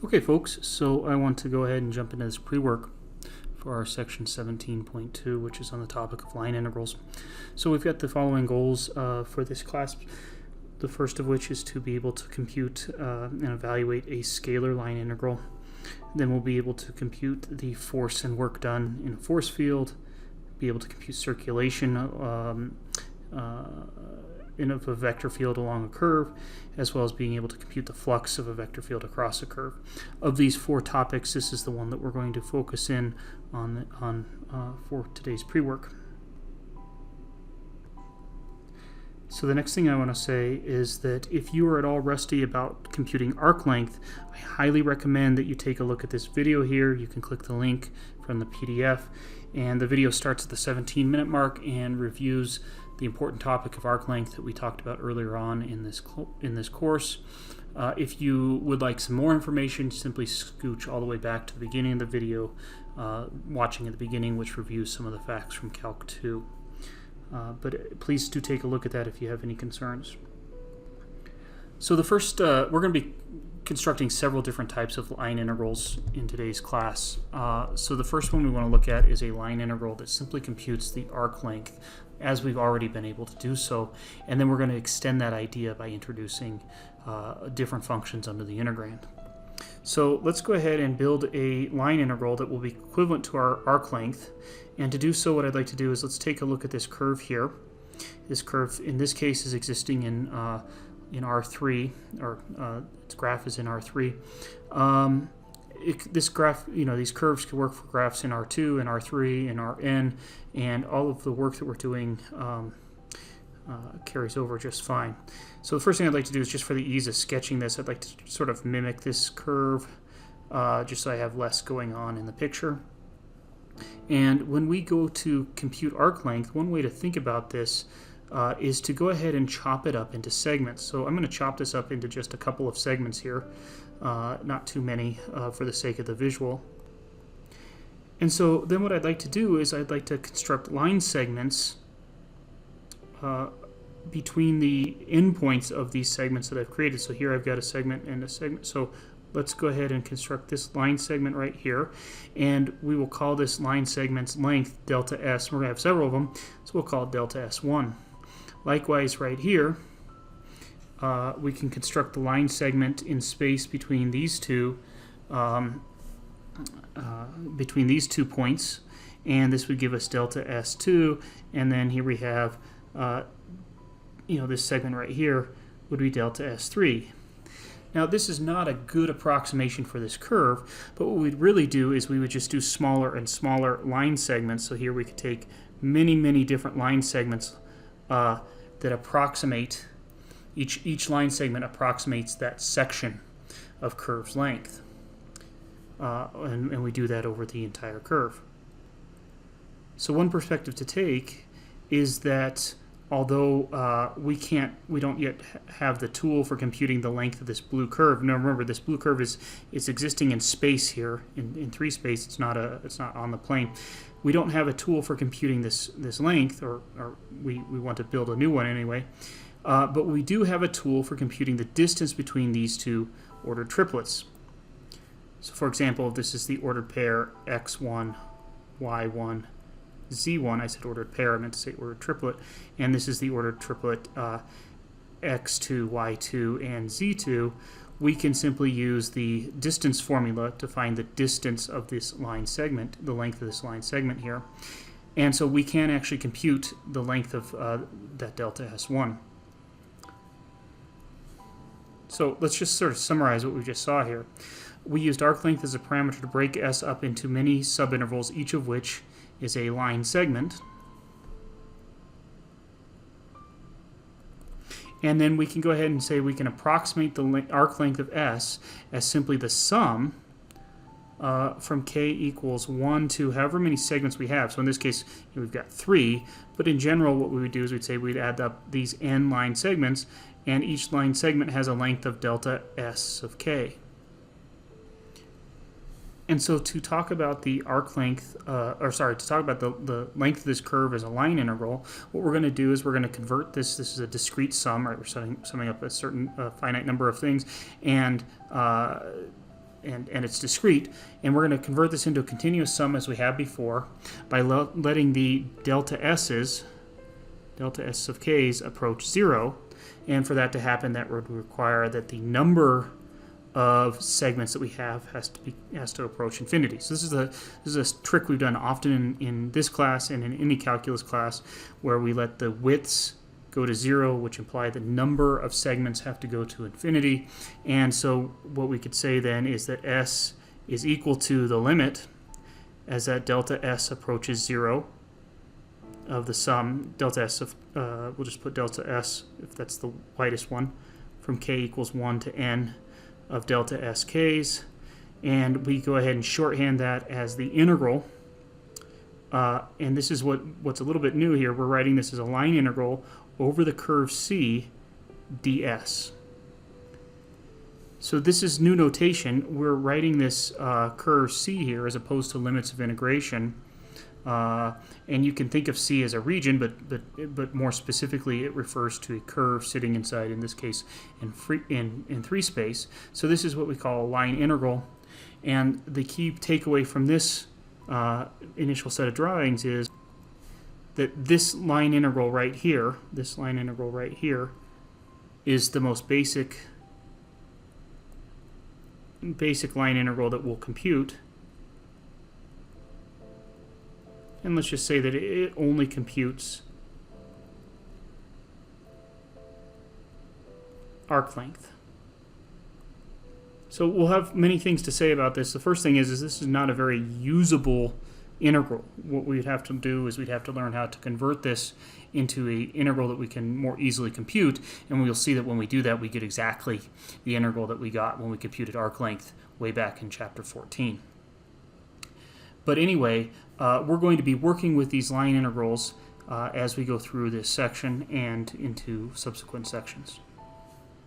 Okay, folks, so I want to go ahead and jump into this pre-work for our section 17.2, which is on the topic of line integrals. So we've got the following goals for this class. The first of which is to be able to compute and evaluate a scalar line integral. Then we'll be able to compute the force and work done in a force field, be able to compute circulation of a vector field along a curve, as well as being able to compute the flux of a vector field across a curve. Of these four topics, this is the one that we're going to focus in on for today's pre-work. So the next thing I want to say is that if you are at all rusty about computing arc length, I highly recommend that you take a look at this video here. You can click the link from the PDF, and the video starts at the 17-minute mark and reviews the important topic of arc length that we talked about earlier on in this course. If you would like some more information, simply scooch all the way back to the beginning of the video, watching at the beginning, which reviews some of the facts from Calc 2. But please do take a look at that if you have any concerns. So the first, we're going to be constructing several different types of line integrals in today's class. So the first one we want to look at is a line integral that simply computes the arc length, as we've already been able to do so. And then we're going to extend that idea by introducing different functions under the integrand. So let's go ahead and build a line integral that will be equivalent to our arc length. And to do so, what I'd like to do is let's take a look at this curve here. This curve, in this case, is existing in R3, or its graph is in R3. This graph, these curves can work for graphs in R2 and R3 and Rn, and all of the work that we're doing carries over just fine. So the first thing I'd like to do is, just for the ease of sketching this, I'd like to sort of mimic this curve, just so I have less going on in the picture. And when we go to compute arc length, one way to think about this is to go ahead and chop it up into segments. So I'm going to chop this up into just a couple of segments here, not too many for the sake of the visual. And so then what I'd like to do is I'd like to construct line segments between the endpoints of these segments that I've created. So here I've got a segment and a segment. So let's go ahead and construct this line segment right here, and we will call this line segment's length delta S. We're going to have several of them, so we'll call it delta S1. Likewise, right here, we can construct the line segment in space between these two points, and this would give us delta S2. And then here we have, this segment right here would be delta S3. Now, this is not a good approximation for this curve, but what we'd really do is we would just do smaller and smaller line segments. So here we could take many, many different line segments that approximate, each line segment approximates that section of curve's length. And we do that over the entire curve. So one perspective to take is that although we don't yet have the tool for computing the length of this blue curve. Now remember, this blue curve is existing in space here, in 3 space. It's not on the plane. We don't have a tool for computing this length, or we want to build a new one anyway. But we do have a tool for computing the distance between these two ordered triplets. So for example, if this is the ordered pair x1, y1, Z1, I said ordered pair, I meant to say ordered triplet, and this is the ordered triplet X2, Y2, and Z2, we can simply use the distance formula to find the distance of this line segment, the length of this line segment here. And so we can actually compute the length of that delta S1. So let's just sort of summarize what we just saw here. We used arc length as a parameter to break S up into many subintervals, each of which is a line segment. And then we can go ahead and say we can approximate the arc length of S as simply the sum from k equals 1 to however many segments we have. So in this case, we've got 3, but in general what we would do is we'd say we'd add up these n line segments, and each line segment has a length of delta S of k. And so to talk about the arc length, to talk about the length of this curve as a line integral, what we're going to do is we're going to convert this. This is a discrete sum, right? We're summing up a certain finite number of things, and and it's discrete, and we're going to convert this into a continuous sum as we have before by letting the delta s of k's approach 0, and for that to happen, that would require that the number of segments that we have has to approach infinity. So this is a trick we've done often in this class and in any calculus class, where we let the widths go to 0, which imply the number of segments have to go to infinity. And so what we could say then is that s is equal to the limit as that delta s approaches 0 of the sum, delta s of, we'll just put delta s, if that's the widest one, from k equals 1 to n of delta sk's. And we go ahead and shorthand that as the integral. And this is what's a little bit new here. We're writing this as a line integral over the curve C ds. So this is new notation. We're writing this curve C here as opposed to limits of integration. And you can think of C as a region, but more specifically, it refers to a curve sitting inside, in this case, in 3 space. So this is what we call a line integral. And the key takeaway from this initial set of drawings is that this line integral right here, is the most basic line integral that we'll compute. And let's just say that it only computes arc length. So we'll have many things to say about this. The first thing is this is not a very usable integral. What we'd have to do is we'd have to learn how to convert this into an integral that we can more easily compute, and we'll see that when we do that, we get exactly the integral that we got when we computed arc length way back in chapter 14. But anyway, we're going to be working with these line integrals as we go through this section and into subsequent sections.